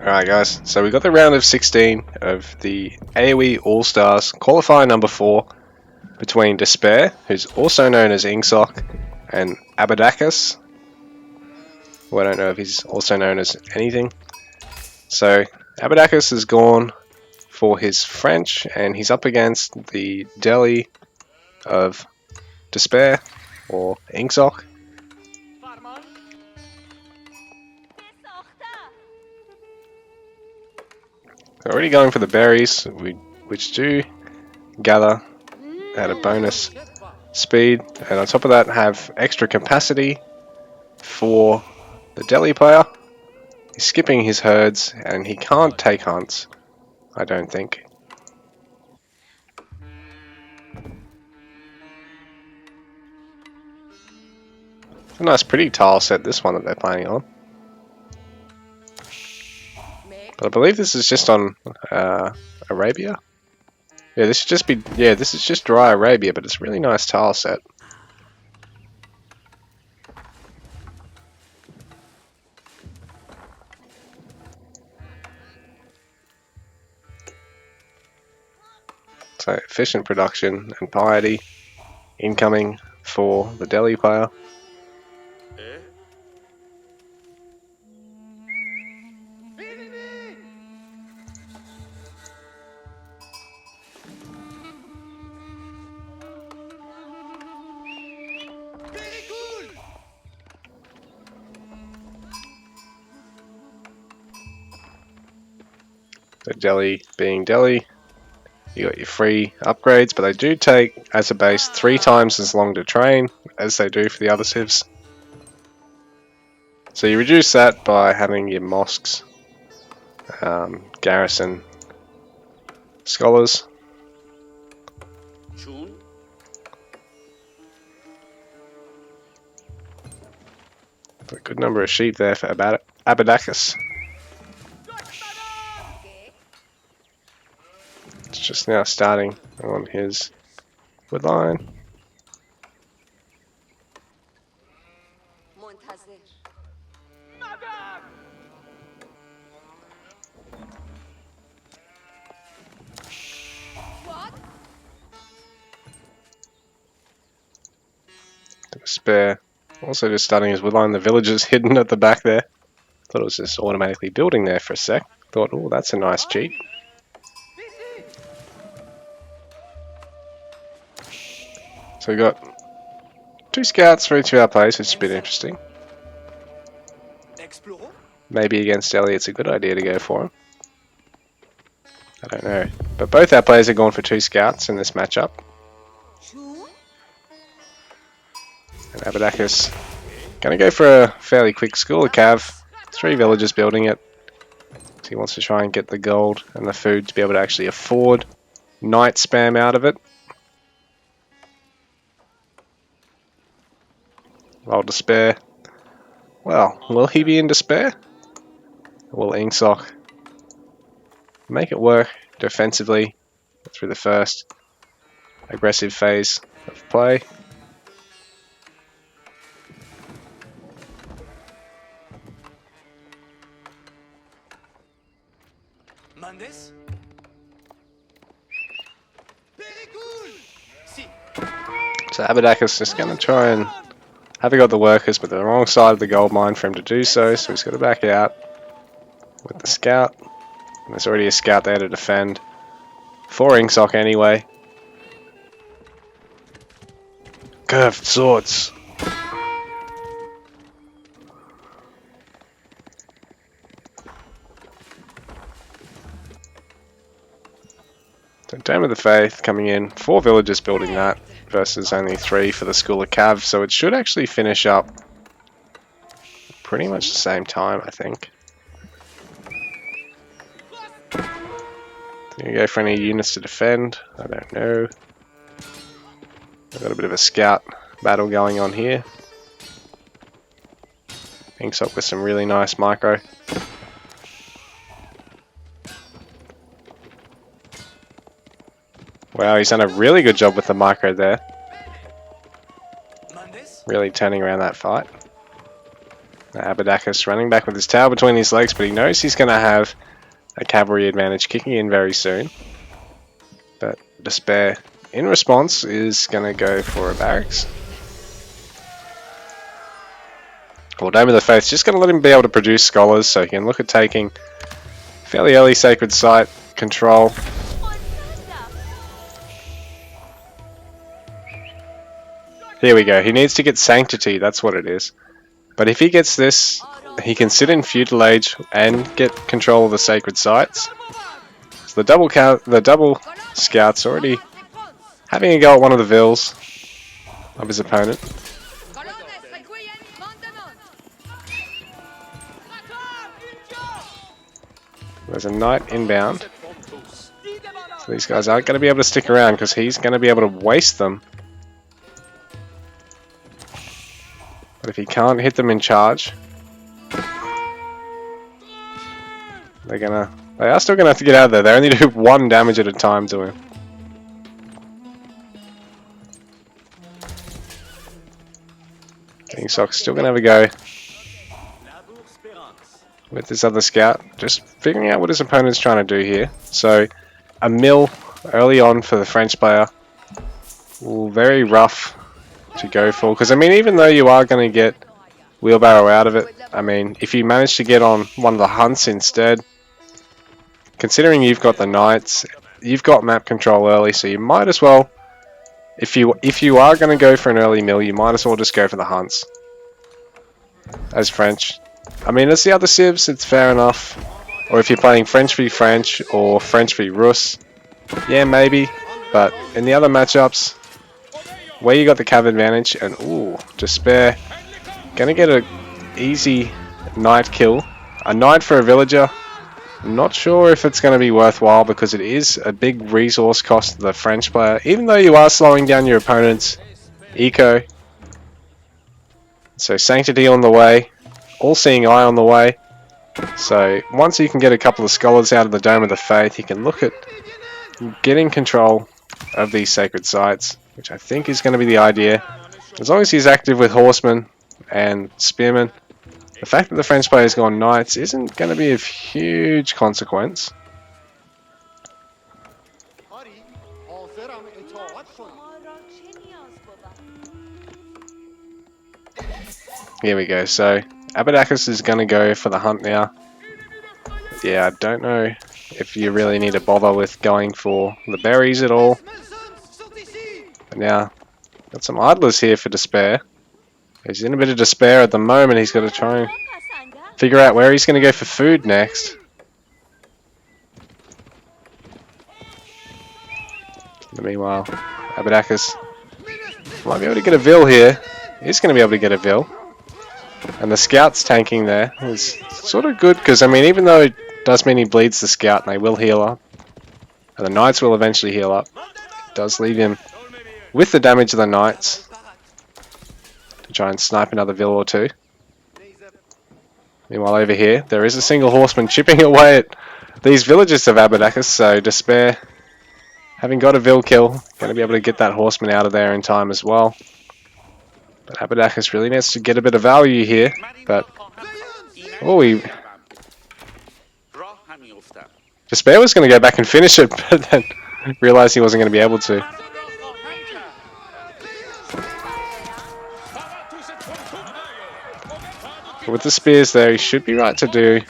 Alright guys, so we got the round of 16 of the AoE All-Stars qualifier number 4 between DesPaiR, who's also known as ingsoc, and Abadacus, who I don't know if he's also known as anything. So Abadacus has gone for his French and he's up against the Delhi of DesPaiR, or ingsoc. They're already going for the berries, which do gather at a bonus speed, and on top of that have extra capacity for the Delhi player. He's skipping his herds and he can't take hunts, I don't think. It's a nice pretty tile set, this one that they're playing on. But I believe this is just on Arabia. Yeah, this is just dry Arabia, but it's a really nice tile set. So efficient production and piety incoming for the Delhi player. The Delhi being Delhi, you got your free upgrades, but they do take as a base 3 times as long to train as they do for the other civs. So you reduce that by having your mosques, garrison scholars. A good number of sheep there for Abadacus. It's just now starting on his wood line. DesPaiR also just starting his wood line. The villager's hidden at the back there. Thought it was just automatically building there for a sec. Thought, oh, that's a nice cheat. So we got 2 scouts for each of our players, which is a bit interesting. Maybe against Ellie it's a good idea to go for him. I don't know. But both our players are going for 2 scouts in this matchup. And Abadacus gonna go for a fairly quick school of cav. 3 villagers building it. So he wants to try and get the gold and the food to be able to actually afford night spam out of it. While DesPaiR, well, will he be in DesPaiR? Or will ingsoc make it work defensively through the first aggressive phase of play? So Abadacus is going to try and have got the workers, but they're the wrong side of the gold mine for him to do so, so he's got to back out with the scout. And there's already a scout there to defend for ingsoc anyway. Curved swords. So Dame of the Faith coming in, 4 villagers building that versus only 3 for the School of Cav, so it should actually finish up pretty much the same time, I think. Do you go for any units to defend? I don't know. We've got a bit of a scout battle going on here. ingsoc with some really nice micro. Wow, he's done a really good job with the micro there. Really turning around that fight. Abadacus running back with his tail between his legs, but he knows he's going to have a cavalry advantage kicking in very soon. But DesPaiR, in response, is going to go for a barracks. Well, Dome of the Faith's just going to let him be able to produce scholars, so he can look at taking fairly early Sacred Site control. Here we go. He needs to get Sanctity, that's what it is. But if he gets this, he can sit in Feudal Age and get control of the Sacred Sites. So the double Scout's already having a go at one of the vills of his opponent. There's a Knight inbound. So these guys aren't going to be able to stick around because he's going to be able to waste them. But if he can't hit them in charge, they are still gonna have to get out of there. They only do 1 damage at a time to him. Ingsoc still gonna have a go with this other scout, just figuring out what his opponent's trying to do here. So a mill early on for the French player. Ooh, very rough to go for, because I mean, even though you are going to get wheelbarrow out of it, I mean, if you manage to get on one of the hunts instead, considering you've got the knights, you've got map control early, so you might as well, if you are going to go for an early mill, you might as well just go for the hunts as French. I mean, as the other civs, it's fair enough, or if you're playing French v French or French v Rus, yeah, maybe, but in the other matchups where you got the cav advantage, and ooh, DesPaiR gonna get a easy knight kill. A knight for a villager, I'm not sure if it's going to be worthwhile because it is a big resource cost to the French player, even though you are slowing down your opponent's eco. So Sanctity on the way, All-Seeing Eye on the way. So once you can get a couple of scholars out of the Dome of the Faith, you can look at getting control of these sacred sites, which I think is going to be the idea. As long as he's active with horsemen and spearmen, the fact that the French player's gone knights isn't going to be of huge consequence. Here we go, so Abadacus is going to go for the hunt now. Yeah, I don't know if you really need to bother with going for the berries at all. But now, got some idlers here for DesPaiR. He's in a bit of despair at the moment. He's got to try and figure out where he's going to go for food next. Meanwhile, Abadacus might be able to get a Vill here. He's going to be able to get a Vill. And the Scout's tanking there is sort of good because, I mean, even though it does mean he bleeds the Scout and they will heal up, and the Knights will eventually heal up, it does leave him with the damage of the Knights to try and snipe another Vill or two. Meanwhile, over here, there is a single horseman chipping away at these villages of Abadacus, so DesPaiR, having got a Vill kill, going to be able to get that horseman out of there in time as well. But Abadacus really needs to get a bit of value here, but DesPaiR was going to go back and finish it, but then realised he wasn't going to be able to. But with the spears there, he should be right to do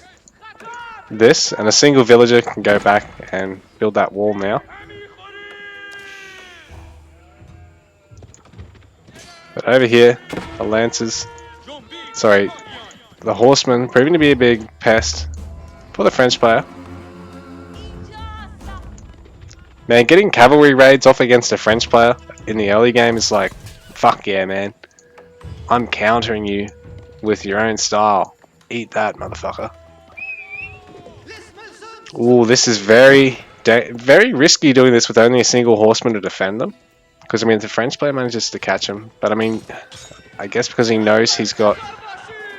this, and a single villager can go back and build that wall now. But over here, the lancers, the horsemen, proving to be a big pest for the French player. Man, getting cavalry raids off against a French player in the early game is like, fuck yeah, man. I'm countering you with your own style. Eat that, motherfucker. Ooh, this is very risky doing this with only a single horseman to defend them. Because, I mean, the French player manages to catch him. But, I mean, I guess because he knows he's got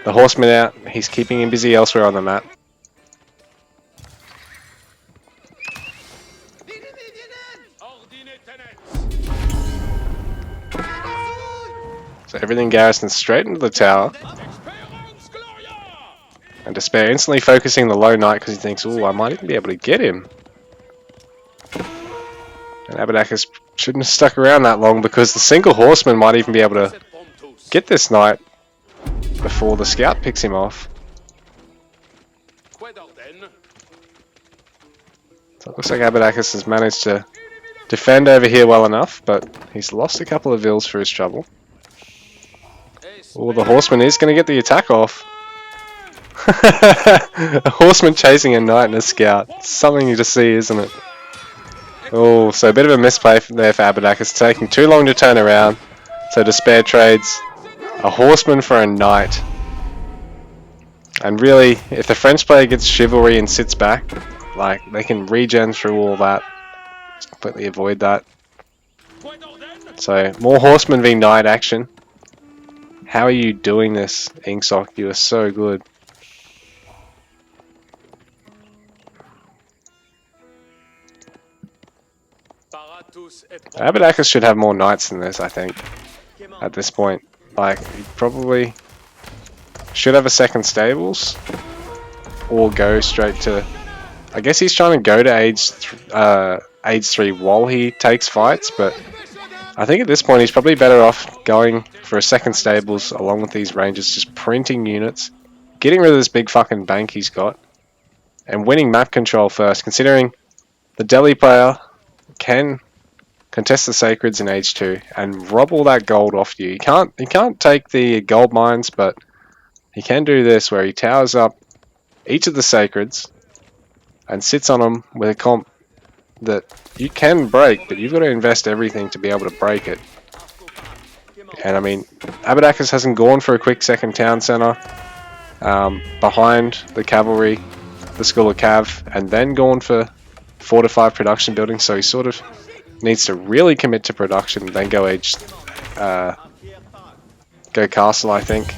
the horseman out, he's keeping him busy elsewhere on the map. So everything garrisons straight into the tower. And DesPaiR instantly focusing the low knight because he thinks, oh, I might even be able to get him. And Abadacus shouldn't have stuck around that long because the single horseman might even be able to get this knight before the scout picks him off. So it looks like Abadacus has managed to defend over here well enough, but he's lost a couple of vills for his trouble. Oh, the horseman is going to get the attack off. A horseman chasing a knight and a scout. Something to see, isn't it? Oh, so a bit of a misplay there for Abadacus, taking too long to turn around. So DesPaiR trades a horseman for a knight. And really, if the French player gets chivalry and sits back, like, they can regen through all that. Just completely avoid that. So, more horseman v knight action. How are you doing this, ingsoc? You are so good. Abadacus should have more knights than this, I think, at this point. Like, he probably should have a second stables, or go straight to... I guess he's trying to go to age 3 while he takes fights, but I think at this point he's probably better off going for a second stables along with these ranges, just printing units, getting rid of this big fucking bank he's got, and winning map control first, considering the Delhi player can contest the sacreds in age 2 and rob all that gold off you. He can't take the gold mines, but he can do this where he towers up each of the sacreds and sits on them with a comp that you can break, but you've got to invest everything to be able to break it. And I mean, Abadacus hasn't gone for a quick second town center behind the cavalry, the School of Cav, and then gone for 4 to 5 production buildings, so he sort of needs to really commit to production, then go castle, I think.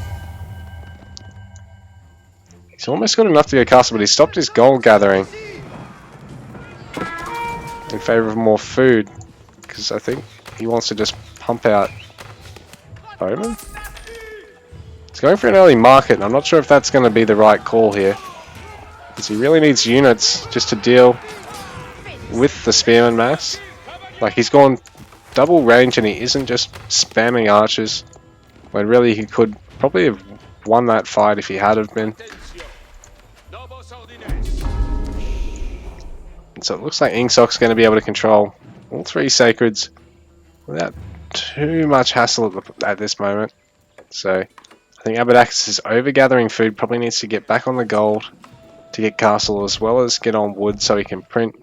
He's almost got enough to go castle, but he stopped his gold gathering in favor of more food, because I think he wants to just pump out bowman. He's going for an early market, and I'm not sure if that's going to be the right call here, because he really needs units just to deal with the spearman mass. Like, he's gone double range and he isn't just spamming archers, when really he could probably have won that fight if he had have been. So it looks like Ingsoc's going to be able to control all 3 sacreds without too much hassle at this moment. So I think Abadacus is over-gathering food, probably needs to get back on the gold to get castle, as well as get on wood so he can print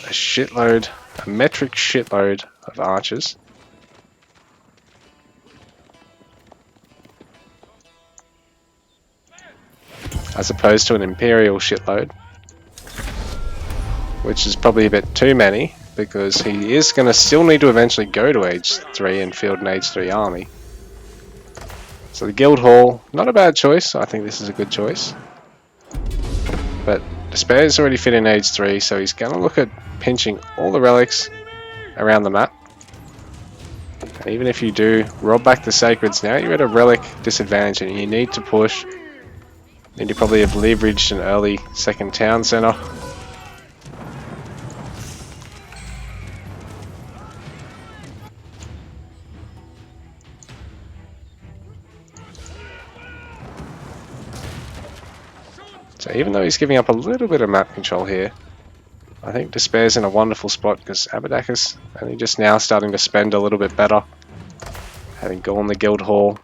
a shitload, a metric shitload of archers. As opposed to an imperial shitload, which is probably a bit too many, because he is going to still need to eventually go to age 3 and field an age 3 army. So the guild hall, not a bad choice. I think this is a good choice. But DesPaiR is already fit in age 3, so he's going to look at pinching all the relics around the map. And even if you do rob back the sacreds now, you're at a relic disadvantage and you need to push. You need to probably have leveraged an early second town center. So even though he's giving up a little bit of map control here, I think DesPaiR's in a wonderful spot because Abadacus only just now starting to spend a little bit better, having gone the guild hall,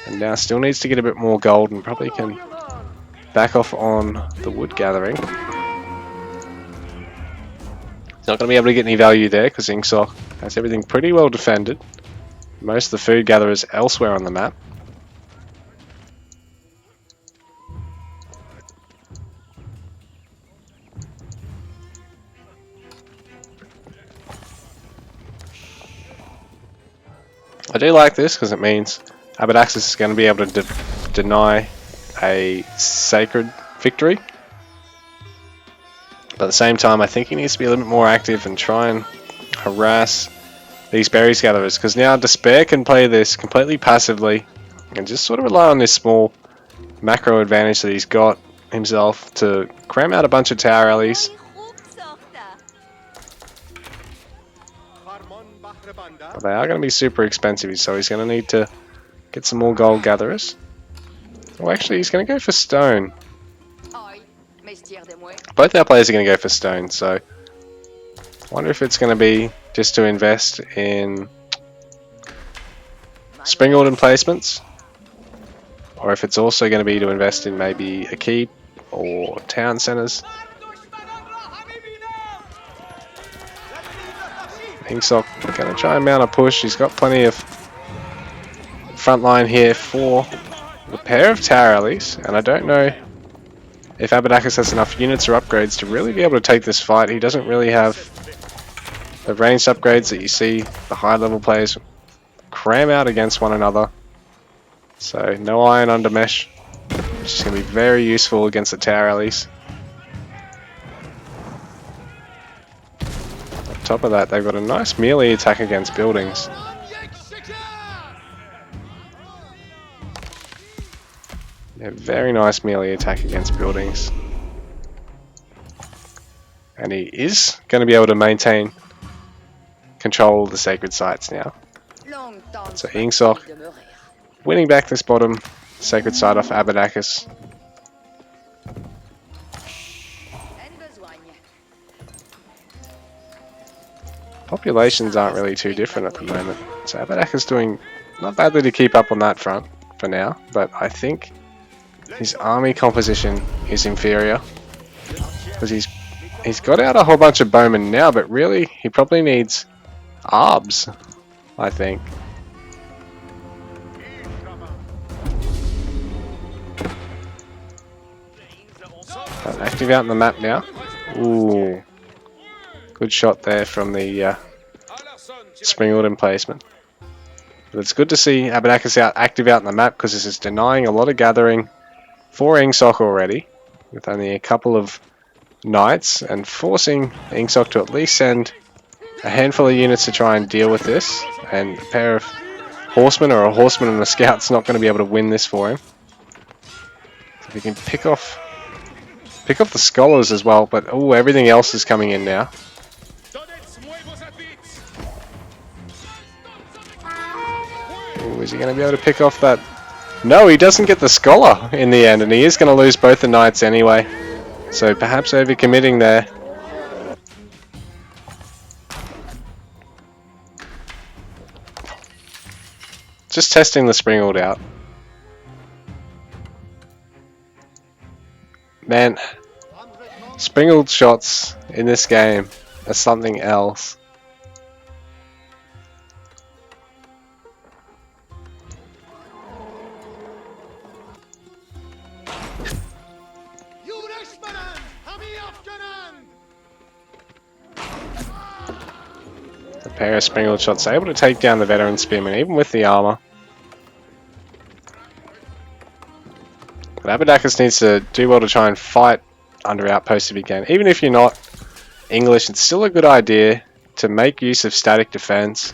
and now still needs to get a bit more gold and probably can back off on the wood gathering. He's not going to be able to get any value there because ingsoc has everything pretty well defended. Most of the food gatherers elsewhere on the map. I do like this because it means Abadacus is going to be able to deny a sacred victory. But at the same time, I think he needs to be a little bit more active and try and harass these berries gatherers, because now DesPaiR can play this completely passively and just sort of rely on this small macro advantage that he's got himself to cram out a bunch of tower rallies. But they are going to be super expensive, so he's going to need to get some more gold gatherers. Well, actually, he's going to go for stone. Both our players are going to go for stone, so I wonder if it's going to be just to invest in spring order placements, or if it's also going to be to invest in maybe a keep or town centers. ingsoc going to try and mount a push. He's got plenty of front line here for the pair of tower rallies, and I don't know if Abadacus has enough units or upgrades to really be able to take this fight. He doesn't really have the ranged upgrades that you see the high level players cram out against one another. So no iron under mesh, which is going to be very useful against the tower rallies. On top of that, they've got a nice melee attack against buildings. A very nice melee attack against buildings. And he is going to be able to maintain control of the sacred sites now. So ingsoc winning back this bottom sacred site off Abadacus. Populations aren't really too different at the moment. So Abadacus doing not badly to keep up on that front for now, but I think his army composition is inferior because he's got out a whole bunch of bowmen now, but really he probably needs arbs, I think. Active out in the map now. Ooh, good shot there from the spring order emplacement. But it's good to see Abadacus active out in the map because this is denying a lot of gathering for ingsoc already, with only a couple of knights, and forcing ingsoc to at least send a handful of units to try and deal with this. And a pair of horsemen or a horseman and a scout's not going to be able to win this for him. So we can pick off the scholars as well, but oh, everything else is coming in now. Ooh, is he going to be able to pick off that? No, he doesn't get the scholar in the end, and he is going to lose both the knights anyway. So perhaps overcommitting there. Just testing the springald out. Man, springald shots in this game are something else. A pair of springald shots able to take down the veteran spearman even with the armor. But Abadacus needs to do well to try and fight under outposts if he can. Even if you're not English, it's still a good idea to make use of static defense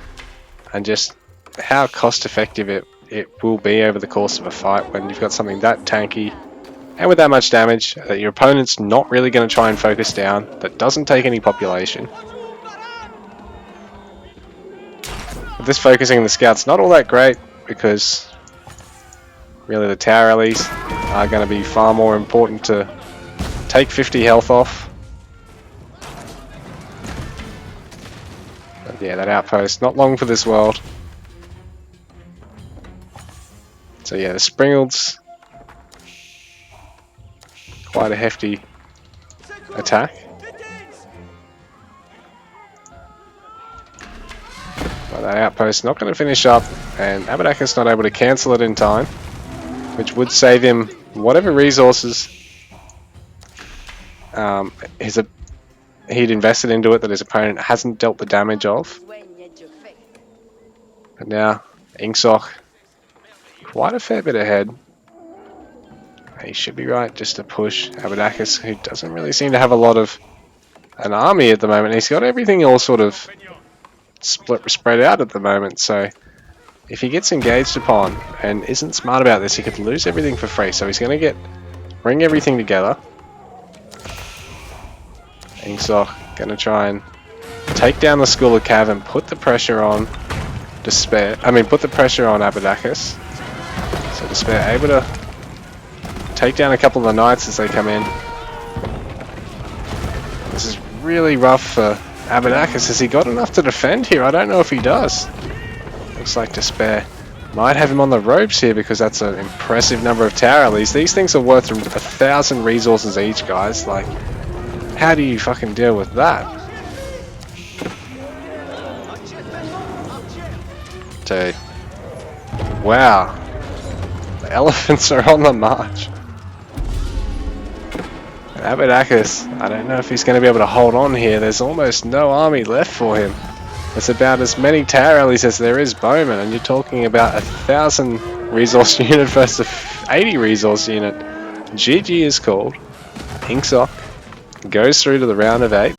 and just how cost effective it will be over the course of a fight when you've got something that tanky and with that much damage that your opponent's not really going to try and focus down, that doesn't take any population. But this focusing on the scouts not all that great because really the tower rallies are going to be far more important to take 50 health off. But yeah, that outpost, not long for this world. So yeah, the springald's quite a hefty attack. But that outpost not going to finish up, and Abadacus not able to cancel it in time, which would save him whatever resources he'd invested into it that his opponent hasn't dealt the damage of. But now, ingsoc, quite a fair bit ahead. He should be right just to push Abadacus, who doesn't really seem to have a lot of an army at the moment. He's got everything all sort of spread out at the moment, so if he gets engaged upon and isn't smart about this, he could lose everything for free. So he's going to bring everything together. ingsoc going to try and take down the School of Cav and put the pressure on DesPaiR. Put the pressure on Abadacus. So DesPaiR able to take down a couple of the knights as they come in. This is really rough for Abadacus. Has he got enough to defend here? I don't know if he does. Looks like DesPaiR might have him on the ropes here because that's an impressive number of tower rallies. These things are worth 1,000 resources each, guys. Like, how do you fucking deal with that? So, wow. The elephants are on the march. Abadacus, I don't know if he's going to be able to hold on here. There's almost no army left for him. It's about as many tower rallies as there is bowmen, and you're talking about 1,000 resource unit versus 80 resource unit. GG is called. ingsoc goes through to the round of 8.